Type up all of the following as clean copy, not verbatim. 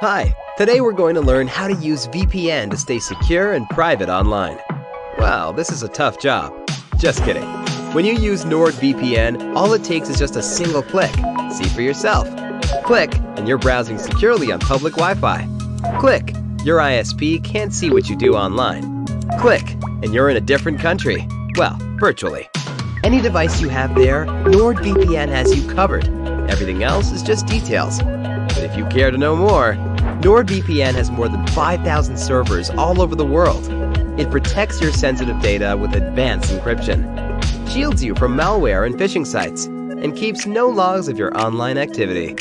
Hi, today we're going to learn how to use VPN to stay secure and private online. Wow, this is a tough job. Just kidding. When you use NordVPN, all it takes is just a single click. See for yourself. Click, and you're browsing securely on public Wi-Fi. Click, your ISP can't see what you do online. Click, and you're in a different country. Well, virtually. Any device you have there, NordVPN has you covered. Everything else is just details. But if you care to know more, NordVPN has more than 5,000 servers all over the world. It protects your sensitive data with advanced encryption, shields you from malware and phishing sites, and keeps no logs of your online activity.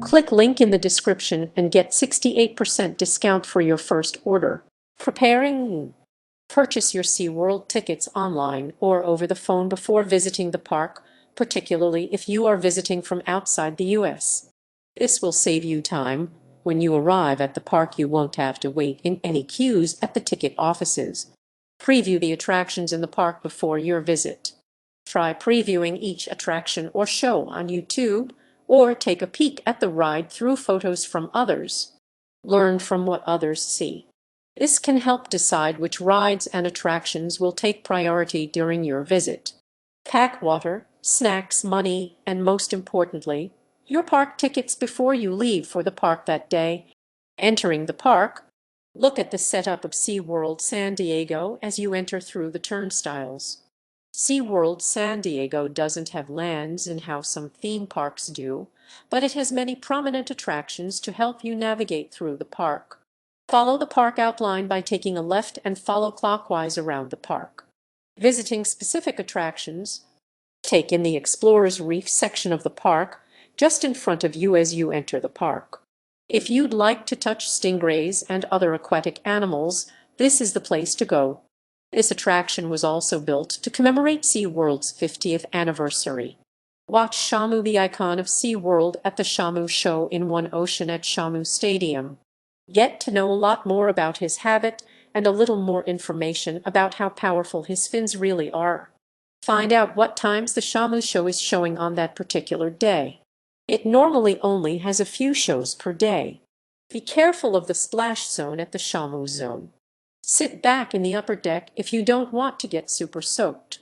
Click link in the description and get 68% discount for your first order. Preparing. Purchase your SeaWorld tickets online or over the phone before visiting the park, particularly if you are visiting from outside the U.S. This will save you time. When you arrive at the park, you won't have to wait in any queues at the ticket offices. Preview the attractions in the park before your visit. Try previewing each attraction or show on YouTube, or take a peek at the ride through photos from others. Learn from what others see. This can help decide which rides and attractions will take priority during your visit. Pack water, snacks, money, and most importantly, your park tickets before you leave for the park that day. Entering the park, look at the setup of SeaWorld San Diego as you enter through the turnstiles. SeaWorld San Diego doesn't have lands in how some theme parks do, but it has many prominent attractions to help you navigate through the park. Follow the park outline by taking a left and follow clockwise around the park. Visiting specific attractions, take in the Explorer's Reef section of the park just in front of you as you enter the park. If you'd like to touch stingrays and other aquatic animals, this is the place to go. This attraction was also built to commemorate SeaWorld's 50th anniversary. Watch Shamu, the icon of SeaWorld, at the Shamu Show in One Ocean at Shamu Stadium. Get to know a lot more about his habit and a little more information about how powerful his fins really are. Find out what times the Shamu Show is showing on that particular day. It normally only has a few shows per day. Be careful of the splash zone at the Shamu Zone. Sit back in the upper deck if you don't want to get super soaked.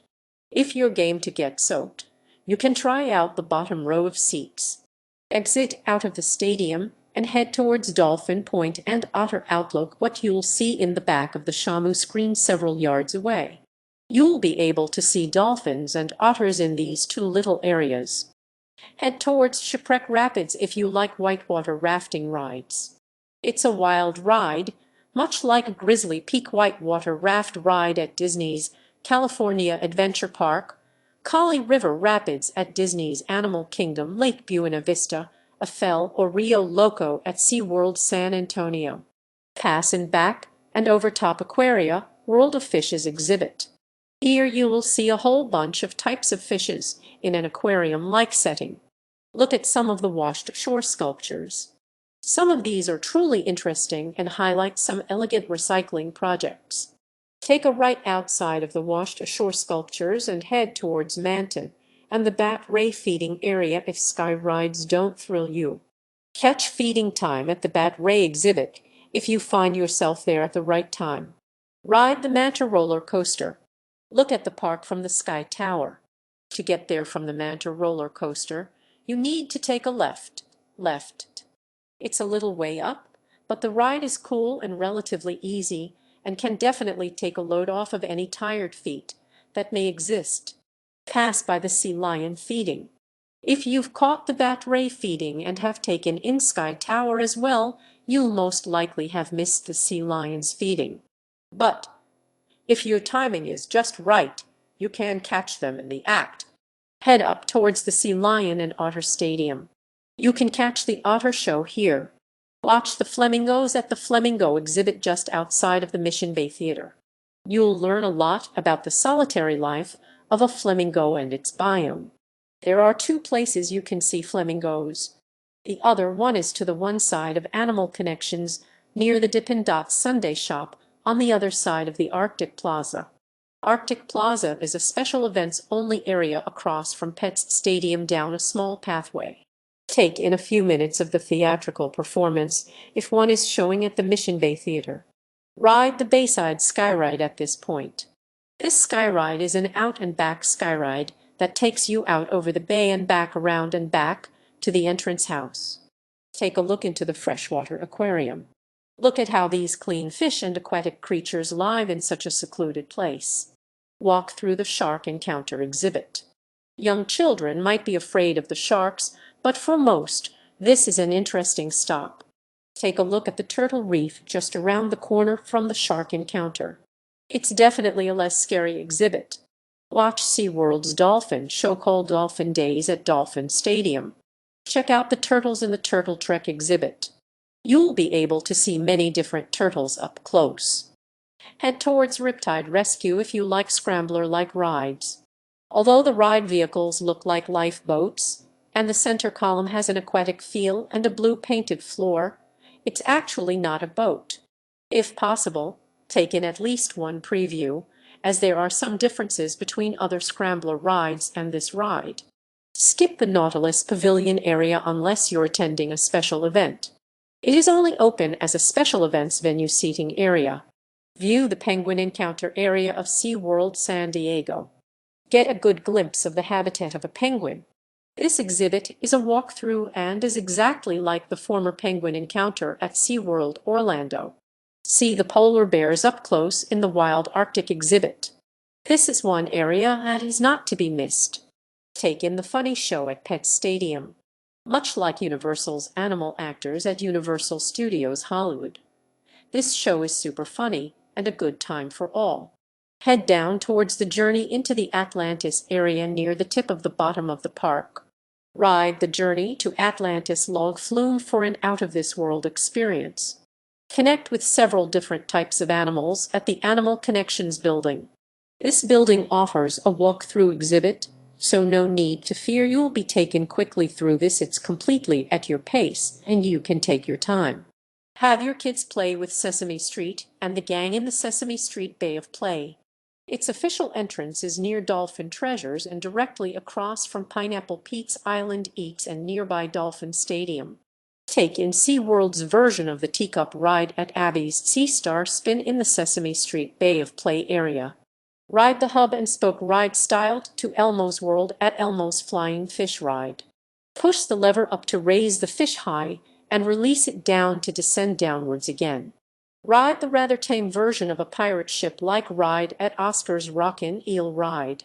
If you're game to get soaked, you can try out the bottom row of seats. Exit out of the stadium and head towards Dolphin Point and Otter Outlook, what you'll see in the back of the Shamu screen several yards away. You'll be able to see dolphins and otters in these two little areas. Head towards Shipwreck Rapids if you like whitewater rafting rides. It's a wild ride, much like a Grizzly Peak whitewater raft ride at Disney's California Adventure Park, Kali River Rapids at Disney's Animal Kingdom, Lake Buena Vista, Eiffel, or Rio Loco at SeaWorld San Antonio. Pass in back and over top Aquaria, World of Fishes exhibit. Here you will see a whole bunch of types of fishes in an aquarium-like setting. Look at some of the washed ashore sculptures. Some of these are truly interesting and highlight some elegant recycling projects. Take a right outside of the washed ashore sculptures and head towards Manton and the bat ray feeding area if sky rides don't thrill you. Catch feeding time at the bat ray exhibit if you find yourself there at the right time. Ride the Manta roller coaster. Look at the park from the Sky Tower. To get there from the Manta roller coaster, you need to take a left. It's a little way up, but the ride is cool and relatively easy and can definitely take a load off of any tired feet that may exist. Pass by the sea lion feeding. If you've caught the bat ray feeding and have taken in Sky Tower as well, you'll most likely have missed the sea lions feeding. But if your timing is just right, you can catch them in the act. Head up towards the Sea Lion and Otter Stadium. You can catch the Otter Show here. Watch the flamingos at the Flamingo exhibit just outside of the Mission Bay Theater. You'll learn a lot about the solitary life of a flamingo and its biome. There are two places you can see flamingos. The other one is to the one side of Animal Connections near the Dippin' Dots Sunday shop on the other side of the Arctic Plaza. Arctic Plaza is a special events-only area across from Pets Stadium down a small pathway. Take in a few minutes of the theatrical performance if one is showing at the Mission Bay Theater. Ride the Bayside Skyride at this point. This skyride is an out-and-back skyride that takes you out over the bay and back around and back to the entrance house. Take a look into the freshwater aquarium. Look at how these clean fish and aquatic creatures live in such a secluded place. Walk through the shark encounter exhibit. Young children might be afraid of the sharks, but for most, this is an interesting stop. Take a look at the turtle reef just around the corner from the shark encounter. It's definitely a less scary exhibit. Watch SeaWorld's dolphin show called Dolphin Days at Dolphin Stadium. Check out the turtles in the Turtle Trek exhibit. You'll be able to see many different turtles up close. Head towards Riptide Rescue if you like scrambler-like rides. Although the ride vehicles look like lifeboats, and the center column has an aquatic feel and a blue painted floor, it's actually not a boat. If possible, take in at least one preview, as there are some differences between other scrambler rides and this ride. Skip the Nautilus Pavilion area unless you're attending a special event. It is only open as a special events venue seating area. View the Penguin Encounter area of SeaWorld San Diego. Get a good glimpse of the habitat of a penguin. This exhibit is a walkthrough and is exactly like the former penguin encounter at SeaWorld Orlando. See the polar bears up close in the Wild Arctic exhibit. This is one area that is not to be missed. Take in the funny show at Pet Stadium. Much like Universal's Animal Actors at Universal Studios Hollywood, this show is super funny and a good time for all. Head down towards the journey into the Atlantis area near the tip of the bottom of the park. Ride the Journey to Atlantis log flume for an out-of-this-world experience. Connect with several different types of animals at the Animal Connections building. This building offers a walk-through exhibit, so no need to fear you'll be taken quickly through this. It's completely at your pace, and you can take your time. Have your kids play with Sesame Street and the gang in the Sesame Street Bay of Play. Its official entrance is near Dolphin Treasures and directly across from Pineapple Pete's Island Eats and nearby Dolphin Stadium. Take in SeaWorld's version of the teacup ride at Abby's Sea Star Spin in the Sesame Street Bay of Play area. Ride the hub and spoke ride styled to Elmo's World at Elmo's Flying Fish Ride. Push the lever up to raise the fish high and release it down to descend downwards again. Ride the rather tame version of a pirate ship-like ride at Oscar's Rockin' Eel Ride.